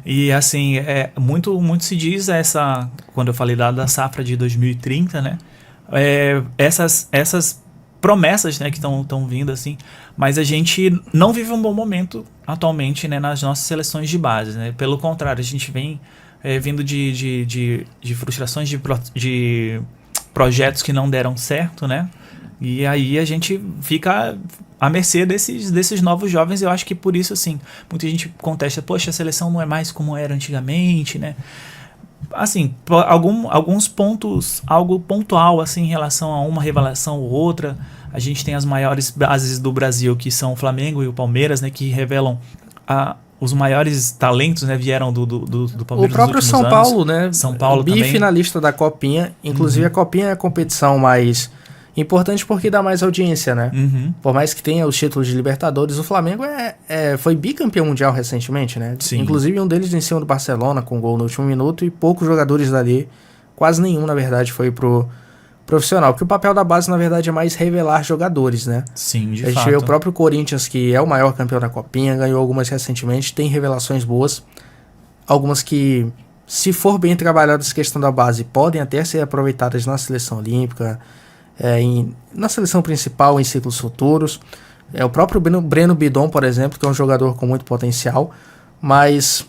E assim, muito se diz quando eu falei da safra de 2030, né? Essas promessas, né, que estão vindo assim, mas a gente não vive um bom momento atualmente, né, nas nossas seleções de base, né? Pelo contrário, a gente vem vindo de frustrações de projetos que não deram certo, né? E aí a gente fica à mercê desses novos jovens. Eu acho que por isso, assim, muita gente contesta, poxa, a seleção não é mais como era antigamente, né? Assim, alguns pontos, algo pontual, assim, em relação a uma revelação ou outra. A gente tem as maiores bases do Brasil, que são o Flamengo e o Palmeiras, né? Que revelam os maiores talentos, né? Vieram do Palmeiras. O próprio nos últimos São anos. Paulo, né? São Paulo também. Bifinalista da Copinha. Inclusive, a Copinha é a competição mais importante porque dá mais audiência, né? Por mais que tenha os títulos de Libertadores, o Flamengo foi bicampeão mundial recentemente, né? Sim. Inclusive, um deles em cima do Barcelona, com gol no último minuto, e poucos jogadores dali, quase nenhum, na verdade, foi pro profissional. Porque o papel da base, na verdade, é mais revelar jogadores, né? Sim, de fato. A gente vê o próprio Corinthians, que é o maior campeão da Copinha, ganhou algumas recentemente, tem revelações boas. Algumas que, se for bem trabalhadas a questão da base, podem até ser aproveitadas na seleção olímpica, na seleção principal, em ciclos futuros. O próprio Breno Bidon, por exemplo, que é um jogador com muito potencial. Mas,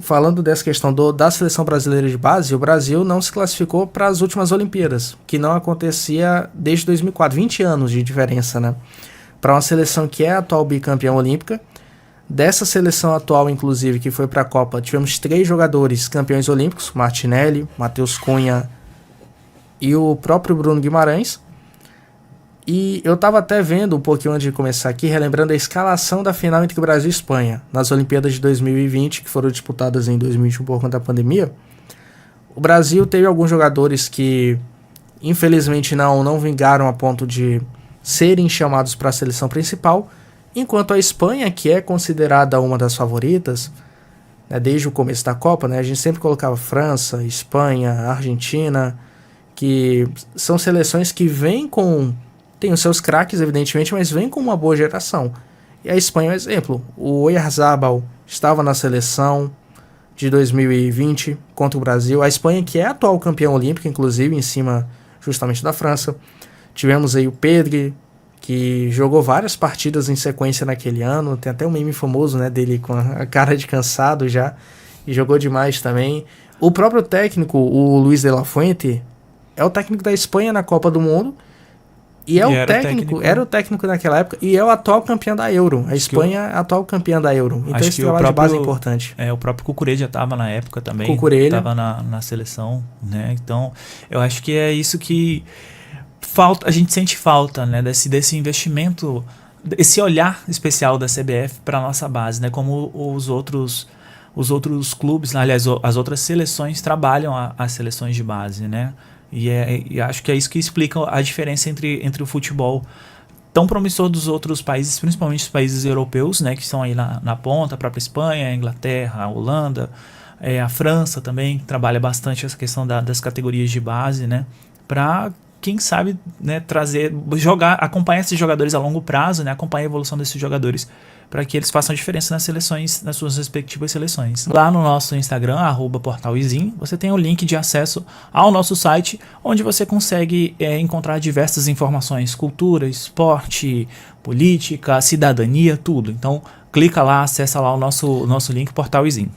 falando dessa questão da seleção brasileira de base, o Brasil não se classificou para as últimas Olimpíadas, que não acontecia desde 2004, 20 anos de diferença, né? Para uma seleção que é a atual bicampeã olímpica. Dessa seleção atual, inclusive, que foi para a Copa, tivemos 3 jogadores campeões olímpicos, Martinelli, Matheus Cunha e o próprio Bruno Guimarães. E eu estava até vendo um pouquinho antes de começar aqui, relembrando a escalação da final entre Brasil e Espanha, nas Olimpíadas de 2020, que foram disputadas em 2021 por conta da pandemia. O Brasil teve alguns jogadores que, infelizmente, não vingaram a ponto de serem chamados para a seleção principal, enquanto a Espanha, que é considerada uma das favoritas, né, desde o começo da Copa, né, a gente sempre colocava França, Espanha, Argentina, que são seleções que tem os seus craques, evidentemente, mas vêm com uma boa geração. E a Espanha é um exemplo. O Oyarzabal estava na seleção de 2020 contra o Brasil. A Espanha, que é atual campeã olímpica, inclusive, em cima justamente da França. Tivemos aí o Pedri, que jogou várias partidas em sequência naquele ano. Tem até um meme famoso, né, dele com a cara de cansado já. E jogou demais também. O próprio técnico, o Luis de la Fuente, é o técnico da Espanha na Copa do Mundo. E era o técnico naquela época e é o atual campeão da Euro. A Espanha é a atual campeã da Euro. Então esse trabalho de base é importante. O próprio Cucurella já estava na época também. Cucurella estava na seleção, né? Então, eu acho que é isso que a gente sente falta, né? Desse investimento, esse olhar especial da CBF para a nossa base, né? Como os outros clubes, aliás, as outras seleções trabalham as seleções de base, né? E acho que é isso que explica a diferença entre o futebol tão promissor dos outros países, principalmente os países europeus, né, que estão aí na ponta, a própria Espanha, a Inglaterra, a Holanda, a França também trabalha bastante essa questão das categorias de base, né, para, quem sabe, né, acompanhar esses jogadores a longo prazo, né, acompanhar a evolução desses jogadores, para que eles façam a diferença nas seleções, nas suas respectivas seleções. Lá no nosso Instagram, @portalizin, você tem o link de acesso ao nosso site, onde você consegue encontrar diversas informações, cultura, esporte, política, cidadania, tudo. Então, clica lá, acessa lá o nosso link, Portal Izin.